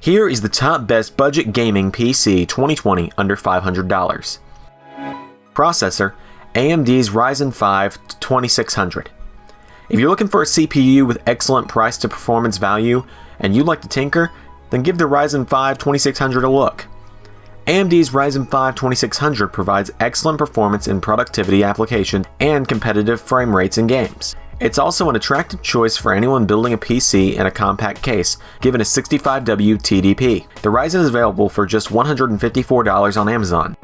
Here is the top best budget gaming PC 2020 under $500. Processor, AMD's Ryzen 5 2600. If you're looking for a CPU with excellent price to performance value and you like to tinker, then give the Ryzen 5 2600 a look. AMD's Ryzen 5 2600 provides excellent performance in productivity applications and competitive frame rates in games. It's also an attractive choice for anyone building a PC in a compact case, given a 65W TDP. The Ryzen is available for just $154 on Amazon.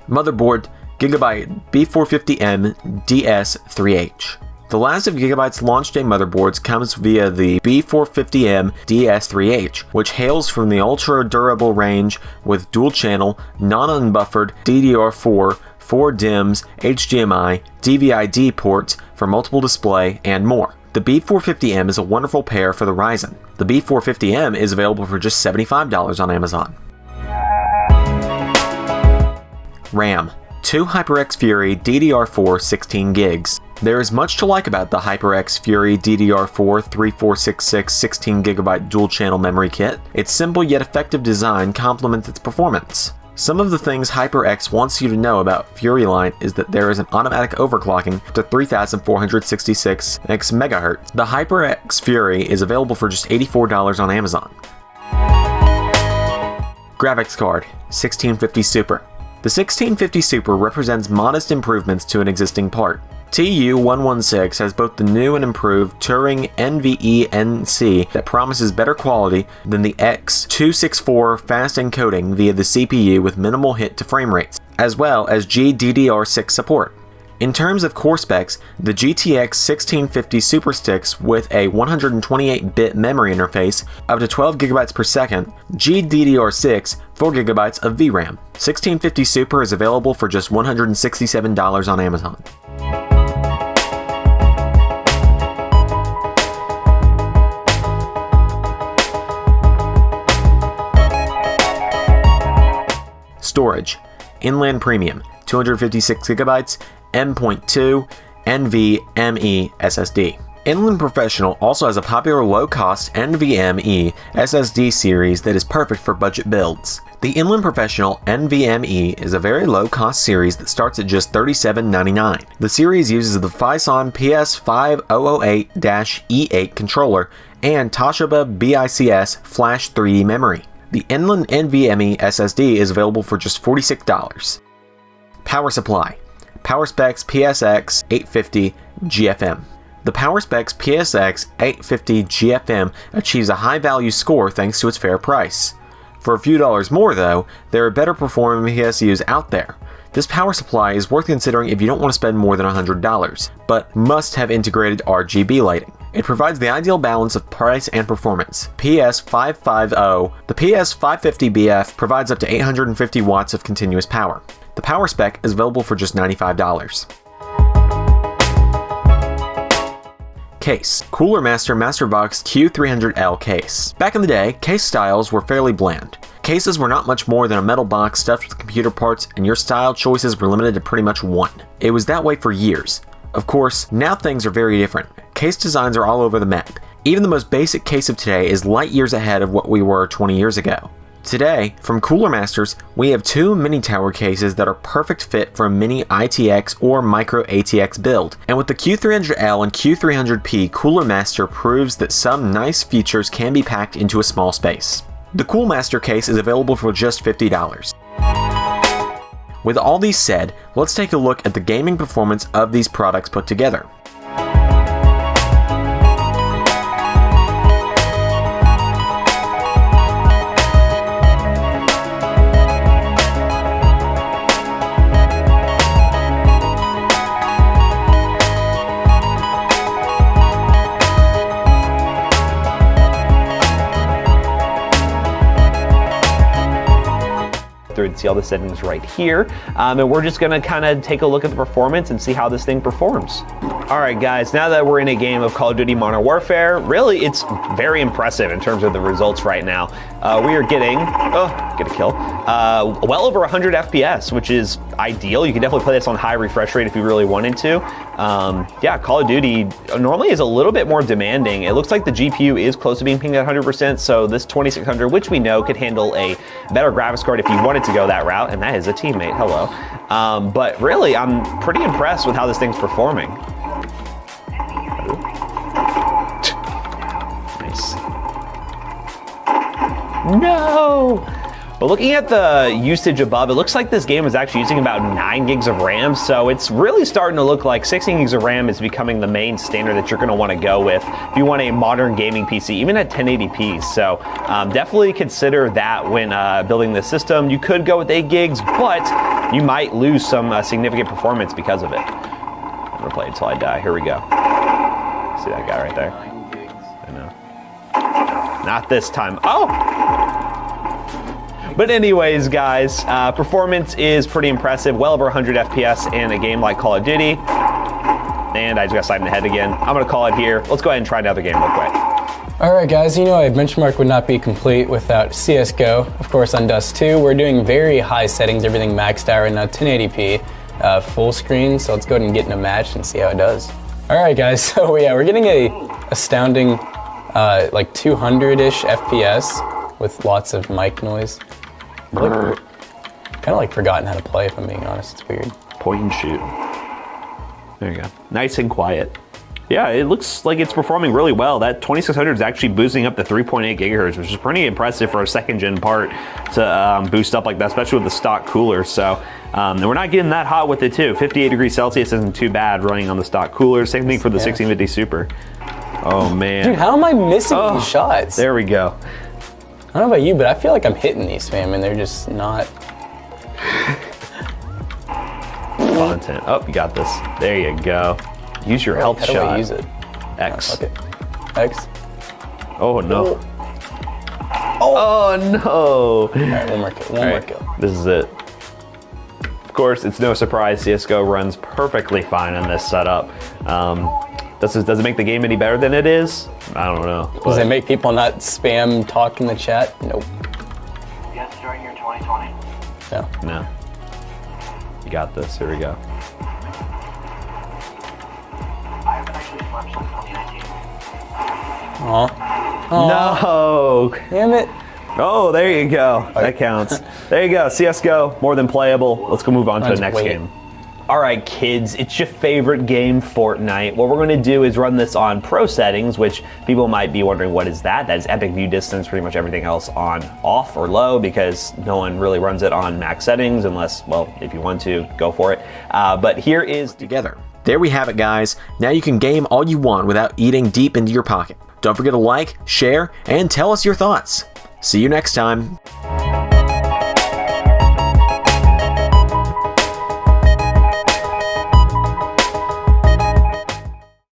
Motherboard, Gigabyte B450MDS3H. The last of Gigabyte's launch day motherboards comes via the B450MDS3H, which hails from the ultra-durable range with dual-channel, non-unbuffered DDR4, 4 DIMMs, HDMI, DVI-D ports for multiple display, and more. The B450M is a wonderful pair for the Ryzen. The B450M is available for just $75 on Amazon. RAM, 2 HyperX Fury DDR4 16 gigs. There is much to like about the HyperX Fury DDR4 3466 16GB dual-channel memory kit. Its simple yet effective design complements its performance. Some of the things HyperX wants you to know about Fury line is that there is an automatic overclocking to 3466 MHz. The HyperX Fury is available for just $84 on Amazon. Graphics card, 1650 Super. The 1650 Super represents modest improvements to an existing part. TU116 has both the new and improved Turing NVENC that promises better quality than the X264 fast encoding via the CPU with minimal hit to frame rates, as well as GDDR6 support. In terms of core specs, the GTX 1650 Super sticks with a 128-bit memory interface up to 12GB per second, GDDR6, 4GB of VRAM. 1650 Super is available for just $167 on Amazon. Storage, Inland Premium, 256GB, M.2 NVMe SSD. Inland Professional also has a popular low-cost NVMe SSD series that is perfect for budget builds. The Inland Professional NVMe is a very low-cost series that starts at just $37.99. The series uses the Phison PS5008-E8 controller and Toshiba BICS Flash 3D memory. The Inland NVMe SSD is available for just $46. Power supply, PowerSpecs PSX 850 GFM. The PowerSpecs PSX 850 GFM achieves a high-value score thanks to its fair price. For a few dollars more, though, there are better performing PSUs out there. This power supply is worth considering if you don't want to spend more than $100, but must have integrated RGB lighting. It provides the ideal balance of price and performance. PS550. The PS550BF provides up to 850 watts of continuous power. The power spec is available for just $95. Case, Cooler Master Masterbox Q300L case. Back in the day, case styles were fairly bland. Cases were not much more than a metal box stuffed with computer parts, and your style choices were limited to pretty much one. It was that way for years. Of course, now things are very different. Case designs are all over the map. Even the most basic case of today is light years ahead of what we were 20 years ago. Today, from Cooler Masters, we have two mini tower cases that are perfect fit for a mini ITX or micro ATX build. And with the Q300L and Q300P, Cooler Master proves that some nice features can be packed into a small space. The Cool Master case is available for just $50. With all these said, let's take a look at the gaming performance of these products put together. And see all the settings right here, and we're just gonna kind of take a look at the performance and see how this thing performs. All right, guys, now that we're in a game of Call of Duty Modern Warfare, really it's very impressive in terms of the results right now. We are getting, get a kill, well over 100 FPS, which is, ideal. You can definitely play this on high refresh rate if you really wanted to. Yeah, Call of Duty normally is a little bit more demanding. It looks like the GPU is close to being pinged at 100%, so this 2600, which we know could handle a better graphics card if you wanted to go that route, and that is a teammate, hello. But really, I'm pretty impressed with how this thing's performing. Nice. No! But looking at the usage above, it looks like this game is actually using about 9 gigs of RAM, so it's really starting to look like 16 gigs of RAM is becoming the main standard that you're going to want to go with if you want a modern gaming PC, even at 1080p. So definitely consider that when building this system. You could go with 8 gigs, but you might lose some significant performance because of it. I'm going to play until I die. Here we go. See that guy right there? I know. Not this time. Oh! But anyways, guys, performance is pretty impressive. Well over 100 FPS in a game like Call of Duty. And I just got sniped in the head again. I'm going to call it here. Let's go ahead and try another game real quick. Alright guys, you know a benchmark would not be complete without CSGO. Of course on Dust 2, we're doing very high settings, everything maxed out right now, 1080p, full screen. So let's go ahead and get in a match and see how it does. Alright guys, so yeah, we're getting a astounding like 200-ish FPS with lots of mic noise. Kind of like forgotten how to play, if I'm being honest. It's weird. Point and shoot. There you go. Nice and quiet. Yeah, it looks like it's performing really well. That 2600 is actually boosting up to 3.8 gigahertz, which is pretty impressive for a second-gen part to boost up like that, especially with the stock cooler. So, and we're not getting that hot with it too. 58 degrees Celsius isn't too bad running on the stock cooler. Same thing for the 1650 Super. Oh man. Dude, how am I missing these shots? There we go. I don't know about you, but I feel like I'm hitting these, fam, and they're just not. Content. Oh, you got this. There you go. Use your health shot. How do I use it? X. Okay. X. Oh no. Oh no. All right, one more kill. One more kill. This is it. Of course, it's no surprise CSGO runs perfectly fine in this setup. Does it make the game any better than it is? I don't know. Does it make people not spam talk in the chat? Nope. Yes, during your 2020. No. No. You got this. Here we go. I haven't actually slept since 2019. Aw. No. Damn it. Oh, there you go. That counts. There you go. CSGO, more than playable. Let's go move on to the next game. All right, kids, it's your favorite game, Fortnite. What we're going to do is run this on pro settings, which people might be wondering, what is that? That is epic view distance, pretty much everything else on off or low, because no one really runs it on max settings unless, well, if you want to, go for it. But here is together. There we have it, guys. Now you can game all you want without eating deep into your pocket. Don't forget to like, share, and tell us your thoughts. See you next time.